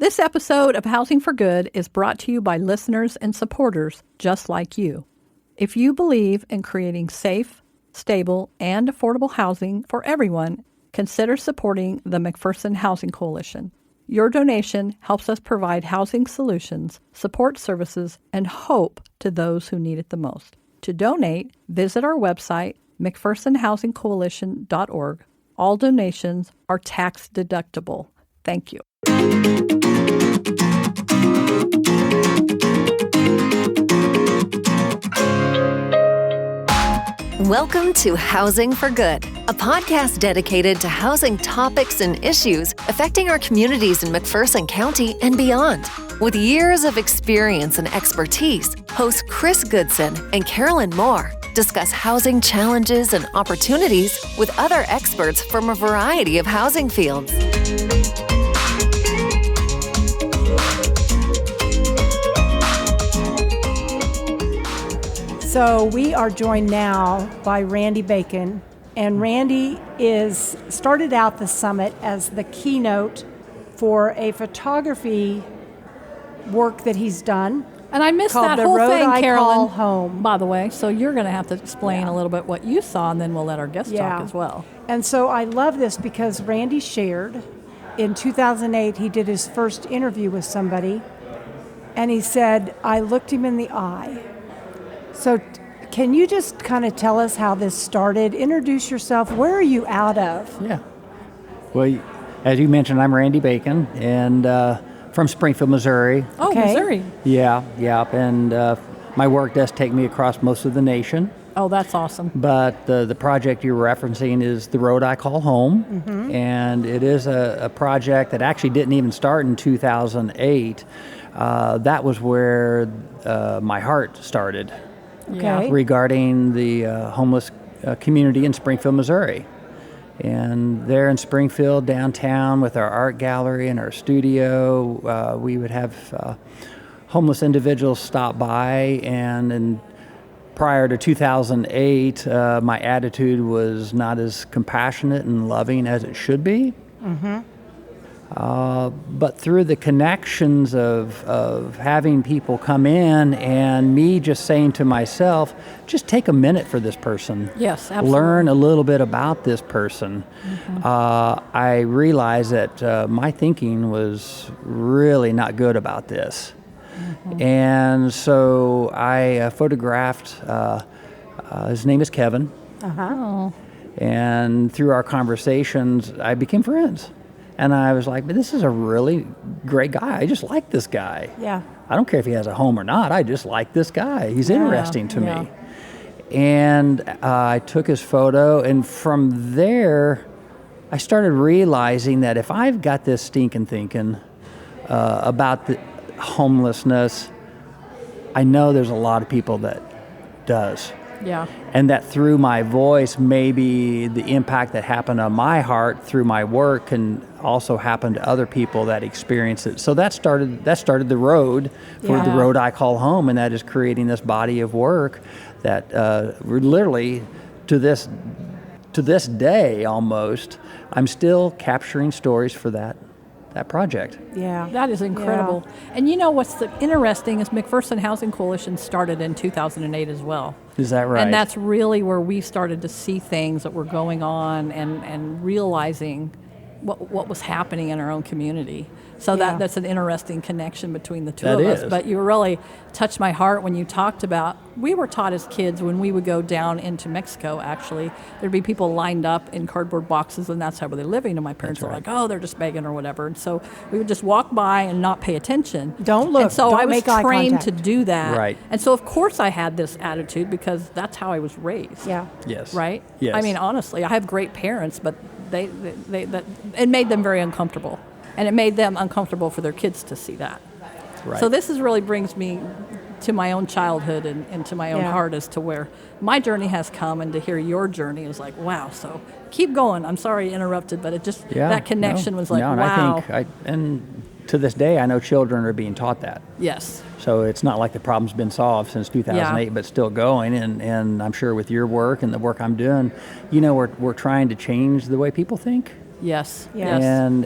This episode of Housing for Good is brought to you by listeners and supporters just like you. If you believe in creating safe, stable, and affordable housing for everyone, consider supporting the McPherson Housing Coalition. Your donation helps us provide housing solutions, support services, and hope to those who need it the most. To donate, visit our website, McPhersonHousingCoalition.org. All donations are tax deductible. Thank you. Welcome to Housing for Good, a podcast dedicated to housing topics and issues affecting our communities in McPherson County and beyond. With years of experience and expertise, hosts Chris Goodson and Carolyn Moore discuss housing challenges and opportunities with other experts from a variety of housing fields. So we are joined now by Randy Bacon, and Randy started out the summit as the keynote for a photography work that he's done. And I missed called that The whole Road thing, I Carolyn, Call Home. by the way. So you're going to have to explain a little bit what you saw, and then we'll let our guests talk as well. And so I love this because Randy shared in 2008, he did his first interview with somebody, and he said, I looked him in the eye. So can you just kind of tell us how this started? Introduce yourself. Where are you out of? Yeah. Well, as you mentioned, I'm Randy Bacon, and from Springfield, Missouri. Oh, okay. Missouri. Yeah. And my work does take me across most of the nation. Oh, that's awesome. But the project you're referencing is The Road I Call Home, and it is a project that actually didn't even start in 2008. That was where my heart started. Okay. Regarding the homeless community in Springfield, Missouri. And there in Springfield, downtown, with our art gallery and our studio, we would have homeless individuals stop by. And prior to 2008, my attitude was not as compassionate and loving as it should be. But through the connections of having people come in and me just saying to myself, just take a minute for this person. Yes, absolutely. Learn a little bit about this person. I realized that my thinking was really not good about this. And so I photographed, his name is Kevin. And through our conversations, I became friends. And I was like, but this is a really great guy. I just like this guy. Yeah. I don't care if he has a home or not. I just like this guy. He's interesting to me. And I took his photo, and from there, I started realizing that if I've got this stinking thinking about the homelessness, I know there's a lot of people that does. Yeah. And that through my voice, maybe the impact that happened on my heart through my work can also happen to other people that experience it. So that started the road for The Road I Call Home, and that is creating this body of work that we're literally to this day almost, I'm still capturing stories for that project. Yeah. That is incredible. Yeah. And you know what's interesting is McPherson Housing Coalition started in 2008 as well. Is that right? And that's really where we started to see things that were going on and realizing what was happening in our own community. So that's an interesting connection between the two of us. But you really touched my heart when you talked about, we were taught as kids when we would go down into Mexico, actually, there'd be people lined up in cardboard boxes, and that's how they're living. And my parents were like, oh, they're just begging or whatever. And so we would just walk by and not pay attention. Don't look. And so don't I was make eye trained contact. to do that. Right. And so, of course, I had this attitude because that's how I was raised. Yeah. Yes. Right? Yes. I mean, honestly, I have great parents, but it made them very uncomfortable. And it made them uncomfortable for their kids to see that. Right. So this really brings me to my own childhood and to my own heart as to where my journey has come, and to hear your journey is like, wow. So keep going. I'm sorry I interrupted, but it just, that connection was like, and wow. I think, to this day, I know children are being taught that. Yes. So it's not like the problem's been solved since 2008, but still going. And I'm sure with your work and the work I'm doing, we're trying to change the way people think. Yes. Yes. And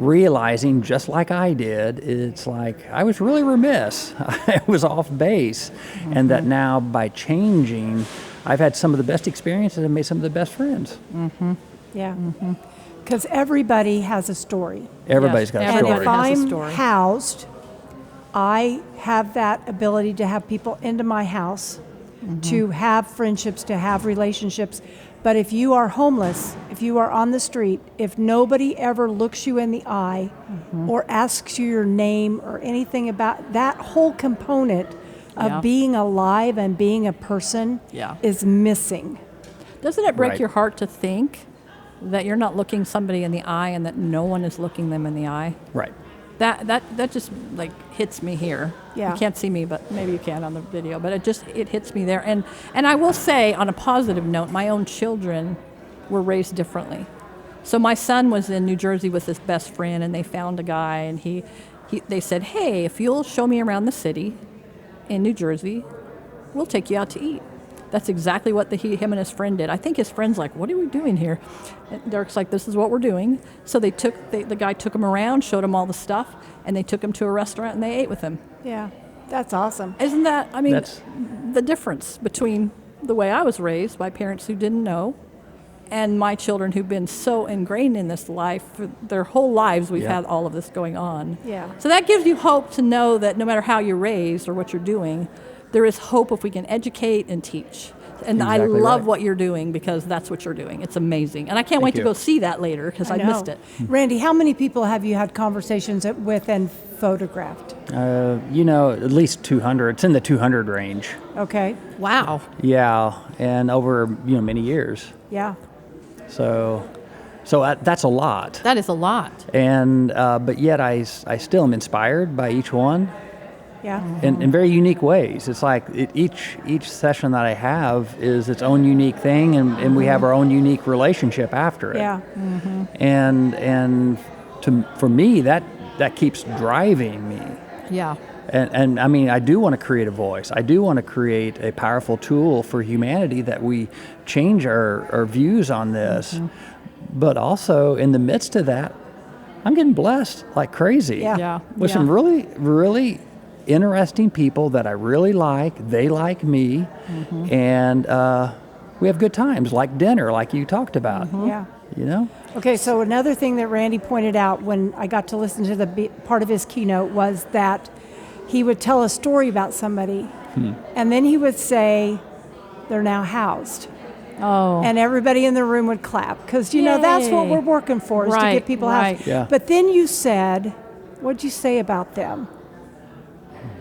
realizing, just like I did, it's like I was really remiss. I was off base. And that now by changing, I've had some of the best experiences and made some of the best friends. Yeah. Because everybody has a story. Everybody's got a And story. if I'm housed, I have that ability to have people into my house, to have friendships, to have relationships. But if you are homeless, if you are on the street, if nobody ever looks you in the eye or asks you your name or anything about that whole component of being alive and being a person is missing. Doesn't it break Right. your heart to think that you're not looking somebody in the eye and that no one is looking them in the eye? Right. That just like hits me here. Yeah. You can't see me, but maybe you can on the video. But it hits me there. And I will say, on a positive note, my own children were raised differently. So my son was in New Jersey with his best friend, and they found a guy, and they said, "Hey, if you'll show me around the city in New Jersey, we'll take you out to eat." That's exactly what him and his friend did. I think his friend's like, "What are we doing here?" And Derek's like, "This is what we're doing." So the guy took him around, showed him all the stuff, and they took him to a restaurant and they ate with him. Yeah, that's awesome. Isn't that, I mean, That's- the difference between the way I was raised by parents who didn't know and my children who've been so ingrained in this life for their whole lives. We've had all of this going on. Yeah. So that gives you hope to know that no matter how you're raised or what you're doing, there is hope if we can educate and teach. And I Exactly love right. what you're doing because that's what you're doing. It's amazing. And I can't wait to you. go see that later because I know. missed it. Randy, how many people have you had conversations with and photographed? At least 200. It's in the 200 range. Okay. Wow. Yeah, and over many years. Yeah. So that's a lot. That is a lot. And but yet I still am inspired by each one Yeah. in very unique ways. It's like each session that I have is its own unique thing, and we have our own unique relationship after it. Yeah. And for me that keeps driving me. Yeah. And I mean, I do want to create a voice. I do want to create a powerful tool for humanity that we change our views on this. But also, in the midst of that, I'm getting blessed like crazy. Yeah. Yeah. With some really, really interesting people that I really like. They like me. And we have good times, like dinner, like you talked about. Yeah. You know? Okay, so another thing that Randy pointed out when I got to listen to the part of his keynote was that he would tell a story about somebody, and then he would say, "They're now housed." Oh. And everybody in the room would clap because, that's what Yay. we're working for, is to Right, get people right. housed. Yeah. But then you said, what'd you say about them?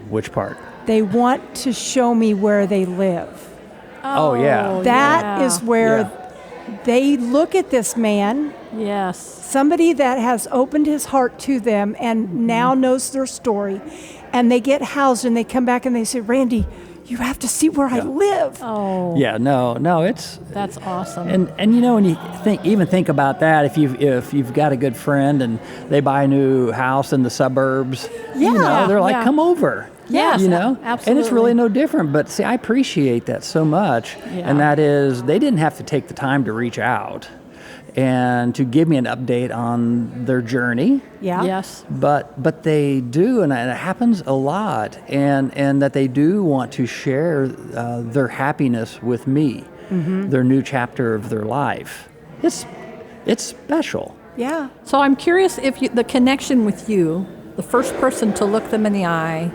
Which part? They want to show me where they live. Oh, yeah. That is where Yeah. they look at this man, Yes. somebody that has opened his heart to them and now knows their story, and they get housed and they come back and they say, "Randy, you have to see where I live." Oh. Yeah, no, it's... That's awesome. And when you think about that, if you've got a good friend and they buy a new house in the suburbs, they're like, Yeah. "Come over." Yes, And it's really no different. But see, I appreciate that so much, Yeah. and that is they didn't have to take the time to reach out and to give me an update on their journey. Yeah. Yes. But they do, and it happens a lot, and that they do want to share their happiness with me, their new chapter of their life. It's special. Yeah. So I'm curious if the connection with you, the first person to look them in the eye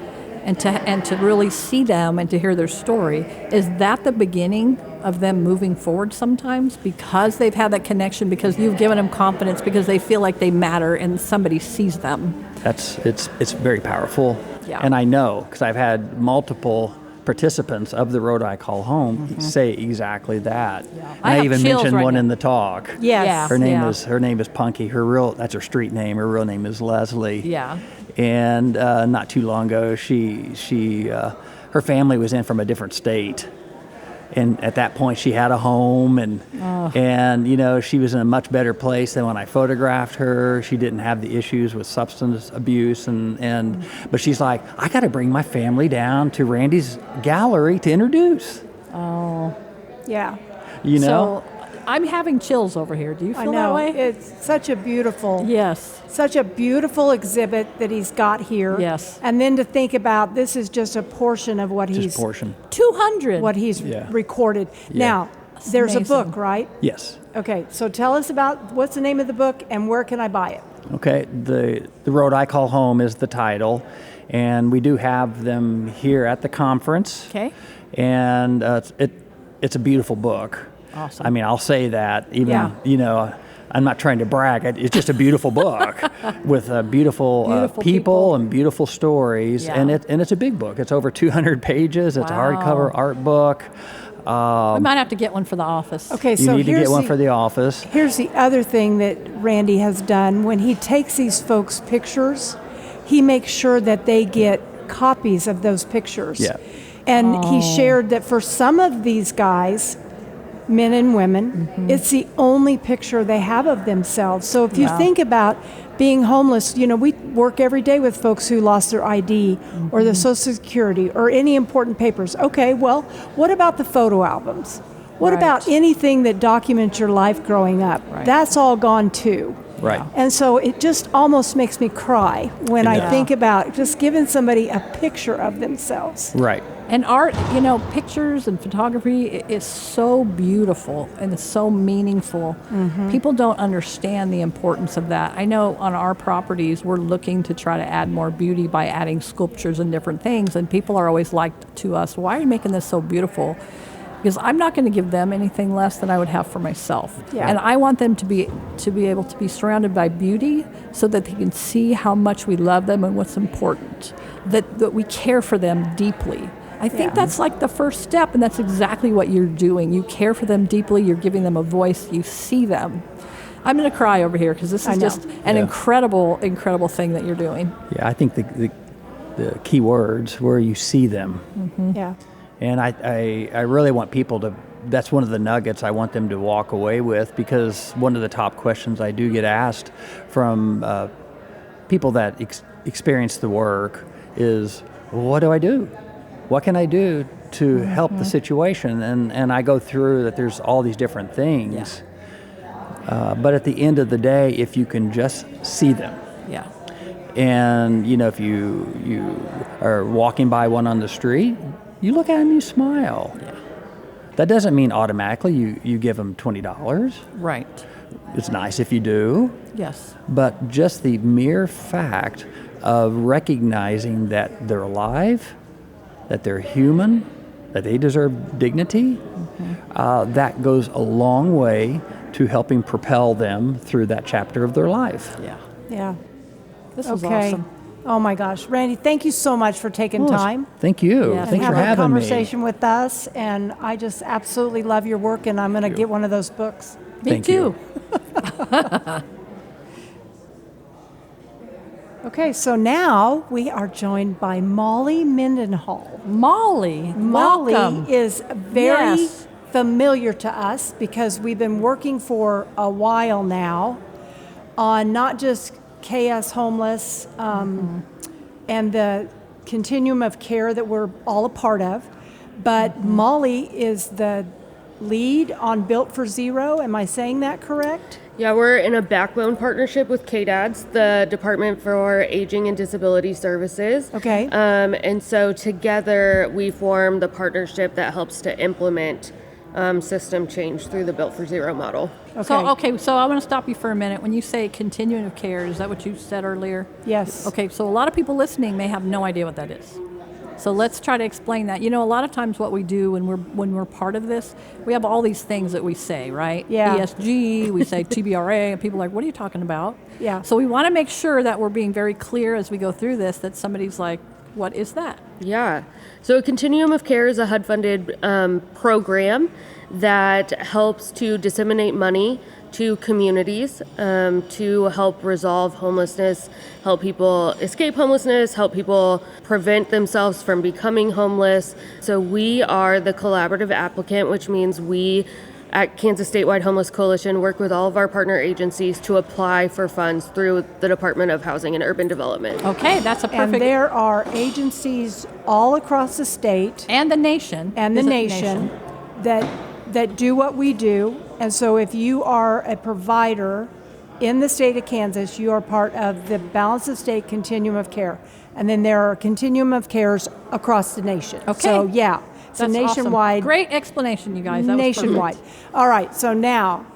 and to really see them and to hear their story, is that the beginning of them moving forward sometimes because they've had that connection, because you've given them confidence, because they feel like they matter and somebody sees them? It's very powerful. Yeah. And I know, because I've had multiple participants of the road I call home say exactly that. Yeah. And I I have even chills mentioned right one now. in the talk. Yes. Yeah. Her name is Punky. That's her street name. Her real name is Leslie. Yeah. And not too long ago, her family was in from a different state, and at that point she had a home, and she was in a much better place than when I photographed her. She didn't have the issues with substance abuse, but she's like, "I got to bring my family down to Randy's gallery to introduce." Yeah. You know. I'm having chills over here. Do you feel I know. that way? It's such a beautiful, Yes. such a beautiful exhibit that he's got here. Yes. And then to think about this is just a portion of what Just he's portion. 200. what he's Yeah. recorded. Now, That's there's amazing. a book, right? Yes. Okay, so tell us about what's the name of the book and where can I buy it? Okay, the Road I Call Home is the title, and we do have them here at the conference. Okay. And it's a beautiful book. Awesome. I mean, I'll say that, even, Yeah. I'm not trying to brag. It's just a beautiful book with beautiful Beautiful people people. and beautiful stories. Yeah. And it's a big book. It's over 200 pages. It's a hardcover art book. We might have to get one for the office. Okay, You so need to here's get one the- for the office. Here's the other thing that Randy has done. When he takes these folks' pictures, he makes sure that they get copies of those pictures. Yeah. And he shared that for some of these guys, men and women, it's the only picture they have of themselves. So if you think about being homeless, we work every day with folks who lost their ID or their Social Security or any important papers. Okay, well, what about the photo albums? What Right. about anything that documents your life growing up? Right. That's all gone too. Right. And so it just almost makes me cry when I does. think about just giving somebody a picture of themselves. Right. And art, pictures and photography is so beautiful and it's so meaningful. People don't understand the importance of that. I know on our properties, we're looking to try to add more beauty by adding sculptures and different things. And people are always like to us, why are you making this so beautiful? Because I'm not going to give them anything less than I would have for myself. Yeah. And I want them to be able to be surrounded by beauty so that they can see how much we love them and what's important, that we care for them deeply. I think that's like the first step, and that's exactly what you're doing. You care for them deeply, you're giving them a voice, you see them. I'm going to cry over here because this is just an incredible, incredible thing that you're doing. Yeah, I think the key words where you see them. Yeah. And I really want people to, that's one of the nuggets I want them to walk away with, because one of the top questions I do get asked from people that experience the work is, what do I do? What can I do to help the situation? And I go through that there's all these different things. But at the end of the day, if you can just see them, Yeah. and if you are walking by one on the street, you look at them, you smile. Yeah. That doesn't mean automatically you give them $20. Right. It's nice if you do, Yes. but just the mere fact of recognizing that they're alive, that they're human, that they deserve dignity, that goes a long way to helping propel them through that chapter of their life. Yeah. Yeah. This was Okay. awesome. Oh my gosh, Randy, thank you so much for taking time Thank you. Yeah, Thanks and for having a having me. conversation with us. And I just absolutely love your work, and I'm going to get one of those books. Me Thank too. you. Okay, so now we are joined by Molly Mendenhall. Molly, Molly welcome. is very Yes. familiar to us because we've been working for a while now on not just KS Homeless and the Continuum of Care that we're all a part of, but Molly is the lead on Built for Zero. Am I saying that correct? Yeah, we're in a backbone partnership with KDADS, the Department for Aging and Disability Services. Okay. And so together we form the partnership that helps to implement system change through the Built for Zero model. So I want to stop you for a minute. When you say continuum of care, is that what you said earlier? Yes. Okay, so a lot of people listening may have no idea what that is. So let's try to explain that. A lot of times what we do when we're part of this, we have all these things that we say, right? Yeah. ESG, we say TBRA, and people are like, what are you talking about? Yeah. So we want to make sure that we're being very clear as we go through this, that somebody's like, what is that? Yeah. So a Continuum of Care is a HUD-funded program that helps to disseminate money to communities to help resolve homelessness, help people escape homelessness, help people prevent themselves from becoming homeless. So we are the collaborative applicant, which means we at Kansas Statewide Homeless Coalition work with all of our partner agencies to apply for funds through the Department of Housing and Urban Development. Okay, that's a perfect... And there are agencies all across the state And the nation. and the Is it nation that that do what we do. And so if you are a provider in the state of Kansas, you are part of the Balance of State Continuum of Care. And then there are Continuum of Cares across the nation. Okay. So yeah, it's That's a nationwide. Awesome. Great explanation, you guys. That nationwide. was perfect. All right, so now,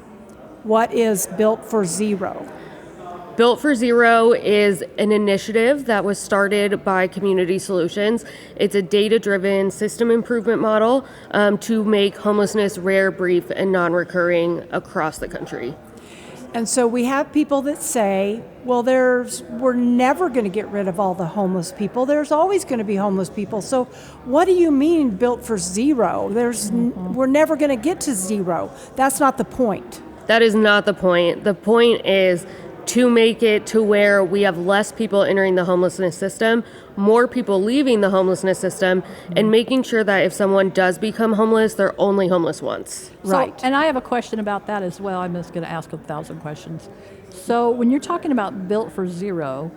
what is Built for Zero? Built for Zero is an initiative that was started by Community Solutions. It's a data-driven system improvement model to make homelessness rare, brief, and non-recurring across the country. And so we have people that say, well, we're never going to get rid of all the homeless people. There's always going to be homeless people. So what do you mean Built for Zero? We're never going to get to zero. That's not the point. That is not the point. The point is to make it to where we have less people entering the homelessness system, more people leaving the homelessness system, and making sure that if someone does become homeless, they're only homeless once. Right. So, and I have a question about that as well. I'm just going to ask 1,000 questions. So when you're talking about Built for Zero,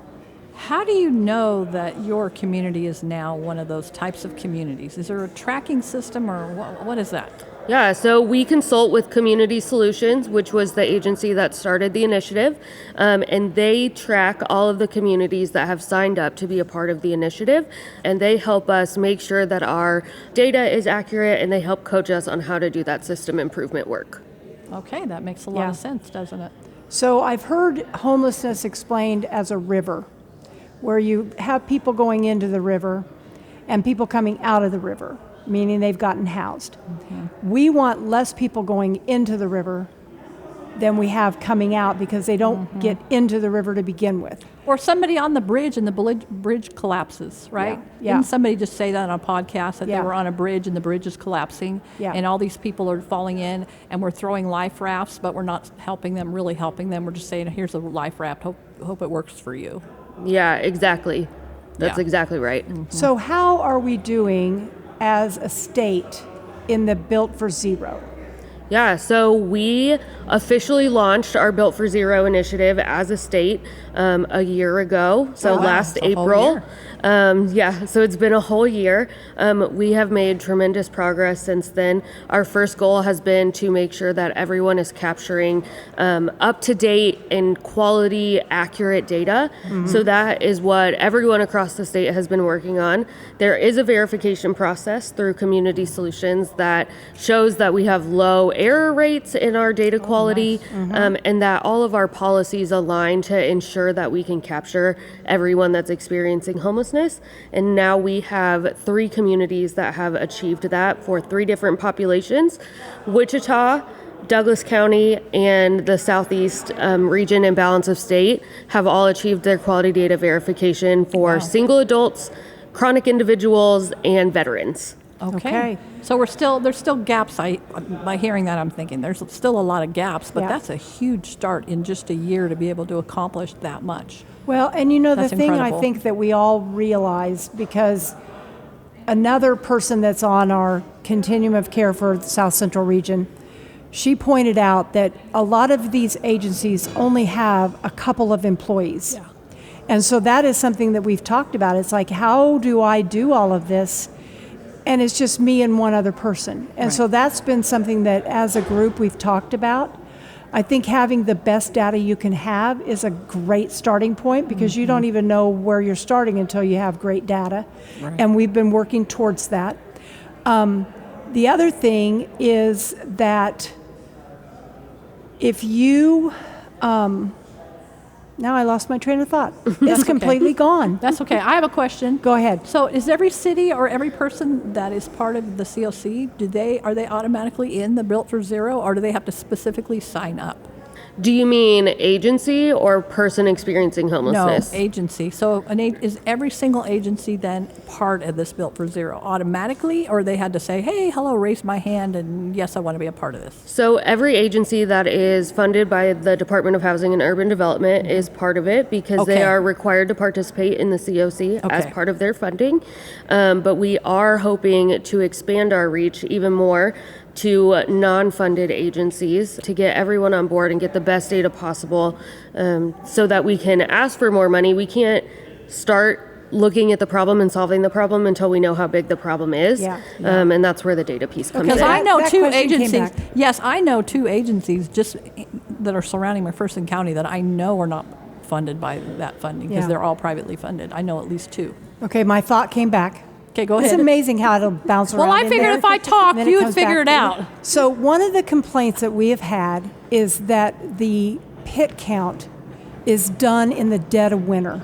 how do you know that your community is now one of those types of communities? Is there a tracking system, or what is that? Yeah, so we consult with Community Solutions, which was the agency that started the initiative, and they track all of the communities that have signed up to be a part of the initiative, and they help us make sure that our data is accurate, and they help coach us on how to do that system improvement work. Okay, that makes a lot of sense, doesn't it? So I've heard homelessness explained as a river, where you have people going into the river and people coming out of the river, meaning they've gotten housed. Mm-hmm. We want less people going into the river than we have coming out because they don't get into the river to begin with. Or somebody on the bridge and the bridge collapses, right? Yeah. Didn't somebody just say that on a podcast that they Yeah. were on a bridge and the bridge is collapsing and all these people are falling in and we're throwing life rafts, but we're not really helping them. We're just saying, here's a life raft, hope it works for you. Yeah, exactly. That's exactly right. Mm-hmm. So how are we doing as a state in the Built for Zero? Yeah, so we officially launched our Built for Zero initiative as a state a year ago, so last April. So it's been a whole year. We have made tremendous progress since then. Our first goal has been to make sure that everyone is capturing up-to-date and quality, accurate data. Mm-hmm. So that is what everyone across the state has been working on. There is a verification process through Community Solutions that shows that we have low error rates in our data quality, nice. Mm-hmm. And that all of our policies align to ensure that we can capture everyone that's experiencing homelessness. And now we have 3 communities that have achieved that for 3 different populations. Wichita, Douglas County, and the Southeast region and Balance of State have all achieved their quality data verification for single adults, chronic individuals, and veterans. Okay. So there's still gaps. By hearing that, I'm thinking there's still a lot of gaps, but that's a huge start in just a year to be able to accomplish that much. Well, and you know, That's the thing incredible. I think that we all realize, because another person that's on our Continuum of Care for the South Central region, she pointed out that a lot of these agencies only have a couple of employees. Yeah. And so that is something that we've talked about. It's like, how do I do all of this? And it's just me and one other person. And so that's been something that as a group we've talked about. I think having the best data you can have is a great starting point, because you don't even know where you're starting until you have great data. Right. And we've been working towards that. The other thing is that if you, now I lost my train of thought. It's completely gone. That's okay. I have a question. Go ahead. So is every city or every person that is part of the COC, are they automatically in the Built for Zero, or do they have to specifically sign up? Do you mean agency or person experiencing homelessness? No, agency. So is every single agency then part of this Built for Zero automatically, or they had to say, hey, hello, raise my hand, and yes, I want to be a part of this? So every agency that is funded by the Department of Housing and Urban Development is part of it, because they are required to participate in the COC as part of their funding. But we are hoping to expand our reach even more to non-funded agencies to get everyone on board and get the best data possible, so that we can ask for more money. We can't start looking at the problem and solving the problem until we know how big the problem is. Yeah. And that's where the data piece comes in. Because I know That two question came agencies. back. Yes, I know two agencies just that are surrounding McPherson County that I know are not funded by that funding because Yeah. they're all privately funded. I know at least two. Okay, my thought came back. Okay, go It's ahead. amazing how it'll bounce around. Well, I in figured there, if I talked, and then it you would comes figure back. it out. So one of the complaints that we have had is that the pit count is done in the dead of winter.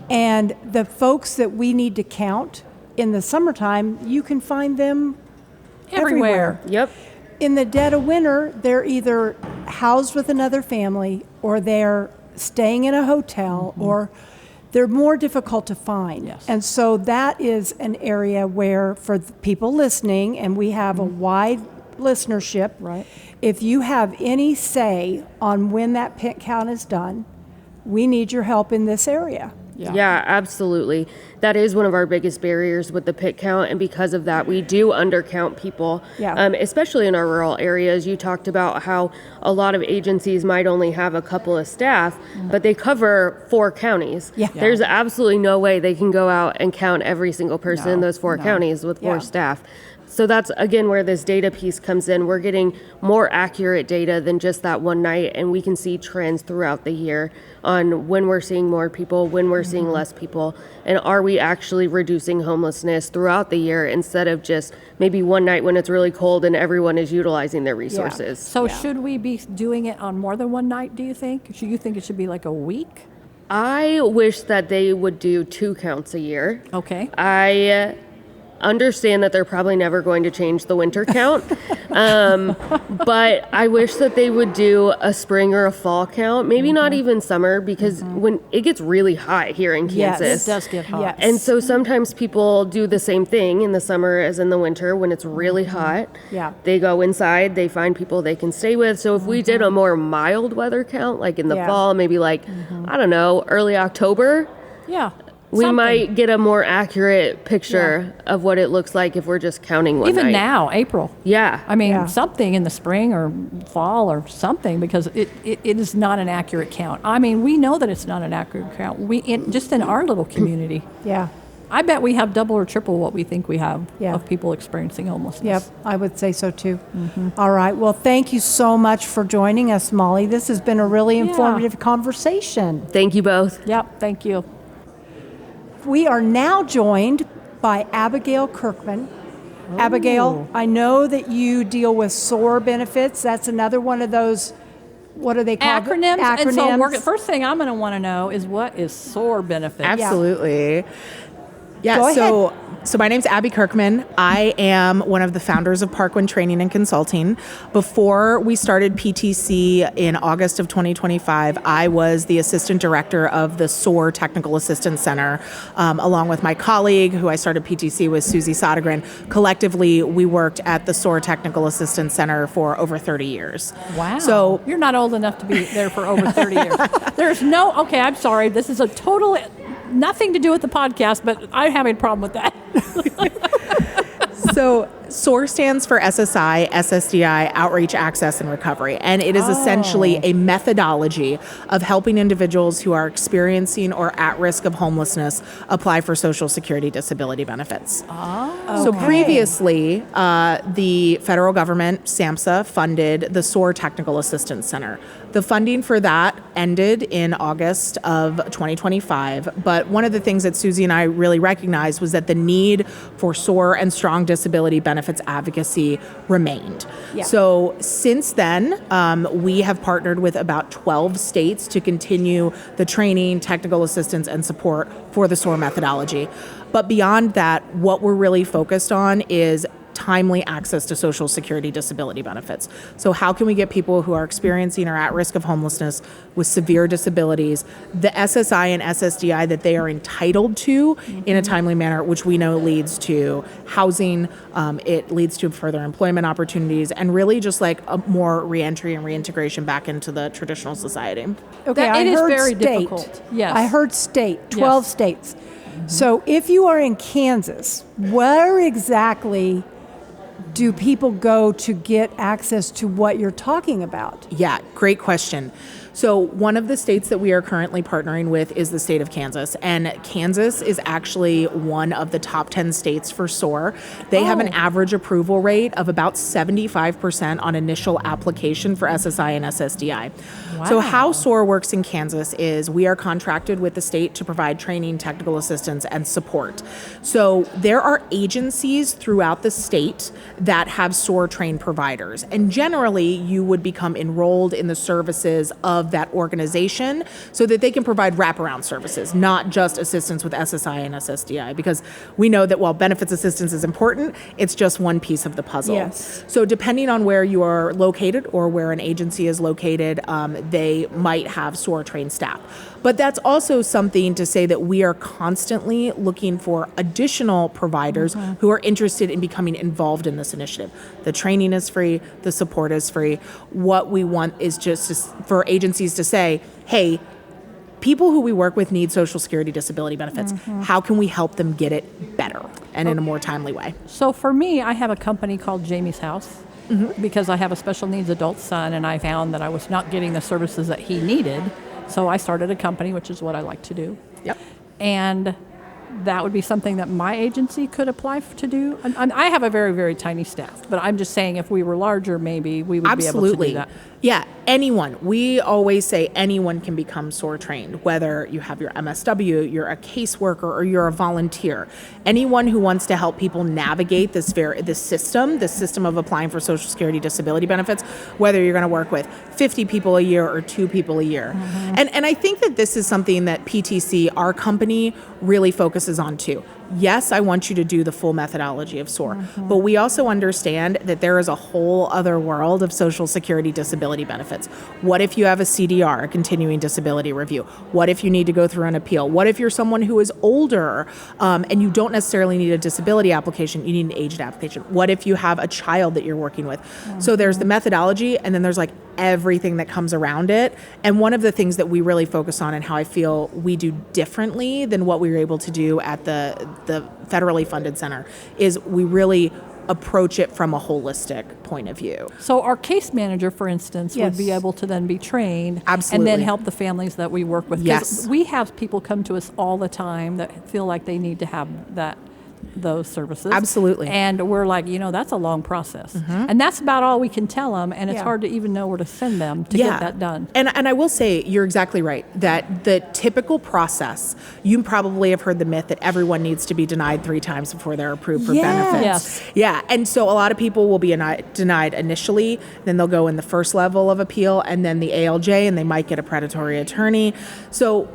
And the folks that we need to count in the summertime, you can find them everywhere. Yep. In the dead of winter, they're either housed with another family or they're staying in a hotel or they're more difficult to find. Yes. And so that is an area where, for the people listening, and we have a wide listenership, Right. if you have any say on when that pit count is done, we need your help in this area. Yeah, absolutely. That is one of our biggest barriers with the pit count, and because of that, we do undercount people, Yeah. Especially in our rural areas. You talked about how a lot of agencies might only have a couple of staff, but they cover 4 counties. Yeah. There's absolutely no way they can go out and count every single person in those 4 counties with 4 Yeah. staff. So that's, again, where this data piece comes in. We're getting more accurate data than just that one night, and we can see trends throughout the year on when we're seeing more people, when we're seeing less people, and are we actually reducing homelessness throughout the year instead of just maybe one night when it's really cold and everyone is utilizing their resources. So should we be doing it on more than one night, do you think? Should you think it should be like a week? I wish that they would do 2 counts a year. Okay. I understand that they're probably never going to change the winter count, but I wish that they would do a spring or a fall count, maybe not even summer, because when it gets really hot here in Yes. Kansas. It does get hot. Yes. And so sometimes people do the same thing in the summer as in the winter when it's really hot. Yeah. They go inside, they find people they can stay with. So if we did a more mild weather count, like in the Yeah. fall, maybe like, I don't know, early October, Yeah. we Something. might get a more accurate picture of what it looks like if we're just counting one Even night. now, April. Yeah. I mean, Yeah. something in the spring or fall or something, because it is not an accurate count. I mean, we know that it's not an accurate count. Just in our little community, Yeah. I bet we have double or triple what we think we have Yeah. of people experiencing homelessness. Yep, I would say so too. All right. Well, thank you so much for joining us, Molly. This has been a really informative conversation. Thank you both. Yep, thank you. We are now joined by Abigail Kirkman. Abigail, I know that you deal with SOAR benefits. That's another one of those, what are they called? Acronyms. And so Acronyms. first thing I'm going to want to know is, what is SOAR benefits? Absolutely. Yeah, Go so my name's Abby Kirkman. I am one of the founders of Parkwind Training and Consulting. Before we started PTC in August of 2025, I was the assistant director of the SOAR Technical Assistance Center, along with my colleague who I started PTC with, Susie Sodergren. Collectively, we worked at the SOAR Technical Assistance Center for over 30 years. Wow. So you're not old enough to be there for over 30 years. There's no, okay, I'm sorry. This is a total, nothing to do with the podcast, but I'm having a problem with that. So SOAR stands for SSI, SSDI, Outreach, Access, and Recovery. And it is essentially a methodology of helping individuals who are experiencing or at risk of homelessness apply for Social Security disability benefits. So previously, the federal government, SAMHSA, funded the SOAR Technical Assistance Center. The funding for that ended in August of 2025. But one of the things that Susie and I really recognized was that the need for SOAR and strong disability benefits advocacy remained. Yeah. So since then, we have partnered with about 12 states to continue the training, technical assistance, and support for the SOAR methodology. But beyond that, what we're really focused on is timely access to Social Security disability benefits. So how can we get people who are experiencing or at risk of homelessness with severe disabilities the SSI and SSDI that they are entitled to in a timely manner, which we know leads to housing, it leads to further employment opportunities, and really just like a more reentry and reintegration back into the traditional society. Okay, That- I it is heard very state. difficult. Yes. I heard state, 12 Yes. states. So if you are in Kansas, where exactly do people go to get access to what you're talking about? Yeah, great question. So one of the states that we are currently partnering with is the state of Kansas. And Kansas is actually one of the top 10 states for SOAR. They have an average approval rate of about 75% on initial application for SSI and SSDI. Wow. So how SOAR works in Kansas is we are contracted with the state to provide training, technical assistance, and support. So there are agencies throughout the state that have SOAR trained providers. And generally, you would become enrolled in the services of that organization so that they can provide wraparound services, not just assistance with SSI and SSDI, because we know that while benefits assistance is important, it's just one piece of the puzzle. Yes. So depending on where you are located or where an agency is located, they might have SOAR trained staff. But that's also something to say that we are constantly looking for additional providers who are interested in becoming involved in this initiative. The training is free, the support is free. What we want is just for agencies to say, hey, people who we work with need Social Security disability benefits. How can we help them get it better and in a more timely way? So for me, I have a company called Jamie's House because I have a special needs adult son, and I found that I was not getting the services that he needed. So I started a company, which is what I like to do. Yep. And that would be something that my agency could apply to do. And I have a very, very tiny staff, but I'm just saying if we were larger, maybe we would be able to do that. Yeah, anyone. We always say anyone can become SOAR trained, whether you have your MSW, you're a caseworker, or you're a volunteer. Anyone who wants to help people navigate this system of applying for Social Security disability benefits, whether you're going to work with 50 people a year or 2 people a year. And I think that this is something that PTC, our company, really focuses on too. Yes, I want you to do the full methodology of SOAR, but we also understand that there is a whole other world of Social Security disability benefits. What if you have a CDR, a continuing disability review? What if you need to go through an appeal? What if you're someone who is older and you don't necessarily need a disability application, you need an aged application? What if you have a child that you're working with? So there's the methodology, and then there's like everything that comes around it. And one of the things that we really focus on and how I feel we do differently than what we were able to do at the federally funded center is we really approach it from a holistic point of view. So our case manager, for instance, Yes. would be able to then be trained Absolutely. and then help the families that we work with. 'Cause Yes. we have people come to us all the time that feel like they need to have those services. Absolutely. And we're like, that's a long process. And that's about all we can tell them, and it's Yeah. hard to even know where to send them to get that done. And I will say, you're exactly right, that the typical process, you probably have heard the myth that everyone needs to be denied 3 times before they're approved for benefits. Yes. Yeah, and so a lot of people will be denied initially, then they'll go in the first level of appeal, and then the ALJ, and they might get a predatory attorney. So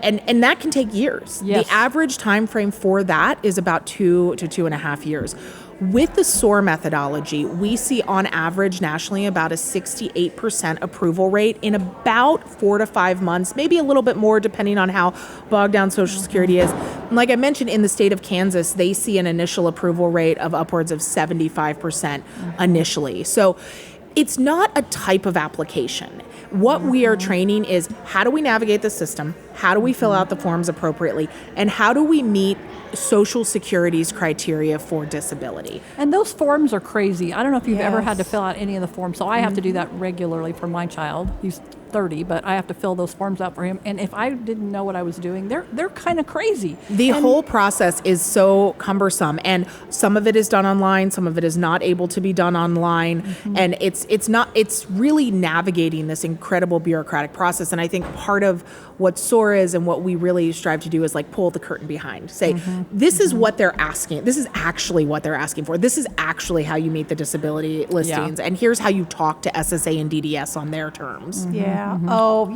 and that can take years. Yes. The average time frame for that is about 2 to 2.5 years. With the SOAR methodology, we see on average nationally about a 68% approval rate in about 4 to 5 months, maybe a little bit more depending on how bogged down Social Security is. And like I mentioned, in the state of Kansas, they see an initial approval rate of upwards of 75% initially. So it's not a type of application. What we are training is how do we navigate the system? How do we fill out the forms appropriately? And how do we meet Social Security's criteria for disability? And those forms are crazy. I don't know if you've ever had to Yes. fill out any of the forms. So I have to do that regularly for my child. He's 30, but I have to fill those forms out for him. And if I didn't know what I was doing, they're kind of crazy. The whole process is so cumbersome, and some of it is done online, some of it is not able to be done online, and it's really navigating this incredible bureaucratic process. And I think part of what SOAR is and what we really strive to do is like pull the curtain behind, say this is what they're asking, this is actually what they're asking for, this is actually how you meet the disability listings, and here's how you talk to SSA and DDS on their terms. Yeah. Oh,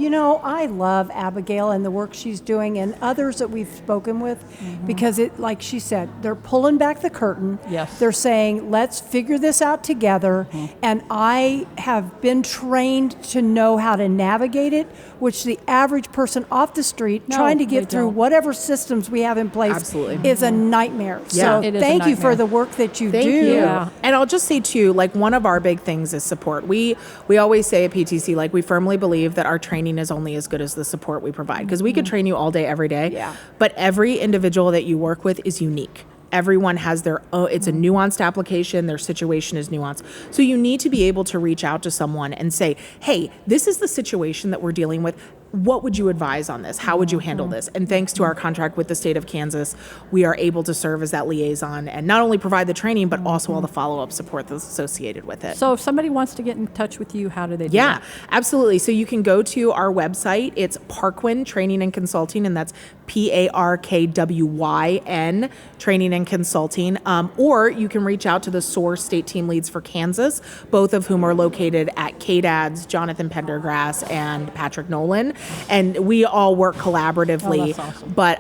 I love Abigail and the work she's doing and others that we've spoken with because it, like she said, they're pulling back the curtain. Yes. They're saying, let's figure this out together. And I have been trained to know how to navigate it, which the average person off the street trying to they get through don't. whatever systems we have in place Absolutely. is a nightmare. Yeah. So It is a thank you for nightmare. the work that you Thank do. you. Yeah. And I'll just say too, like one of our big things is support. We always say at PTC, like we firmly believe that our training is only as good as the support we provide, because we could train you all day, every day, Yeah. but every individual that you work with is unique. Everyone has their own, it's a nuanced application. Their situation is nuanced. So you need to be able to reach out to someone and say, hey, this is the situation that we're dealing with. What would you advise on this? How would you handle this? And thanks to our contract with the state of Kansas, we are able to serve as that liaison and not only provide the training, but also all the follow-up support that's associated with it. So if somebody wants to get in touch with you, how do they do Yeah, that? absolutely. So you can go to our website. It's Parkwyn Training and Consulting, and that's PARKWYN Training and Consulting. Or you can reach out to the SOAR State Team Leads for Kansas, both of whom are located at KDADS, Jonathan Pendergrass and Patrick Nolan. And we all work collaboratively. Oh, that's awesome. But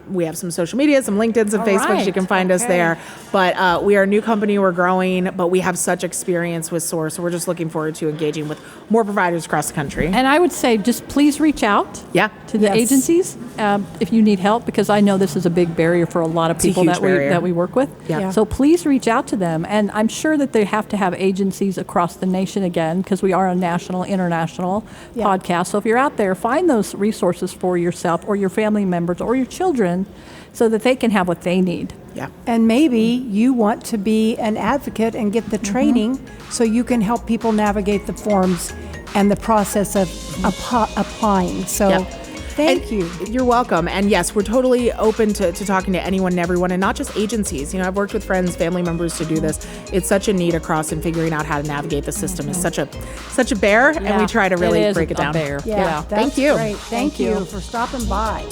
we have some social media, some LinkedIn, some All Facebooks. right. You can find us there. But we are a new company. We're growing, but we have such experience with SOAR. So we're just looking forward to engaging with more providers across the country. And I would say just please reach out Yeah. to the Yes. agencies if you need help, because I know this is a big barrier for a lot of It's a people huge that barrier. we work with. Yeah. Yeah. So please reach out to them. And I'm sure that they have to have agencies across the nation again, because we are a national, international Yeah. podcast. So if you're out there, find those resources for yourself or your family members or your children so that they can have what they need. Yeah. And maybe you want to be an advocate and get the training so you can help people navigate the forms and the process of applying. So Yep. thank you. You're welcome. And yes, we're totally open to talking to anyone and everyone, and not just agencies. I've worked with friends, family members to do this. It's such a need across, and figuring out how to navigate the system is such a bear, and we try to really break it down. Bear. Yeah, Thank that's you. great. Thank you for stopping by.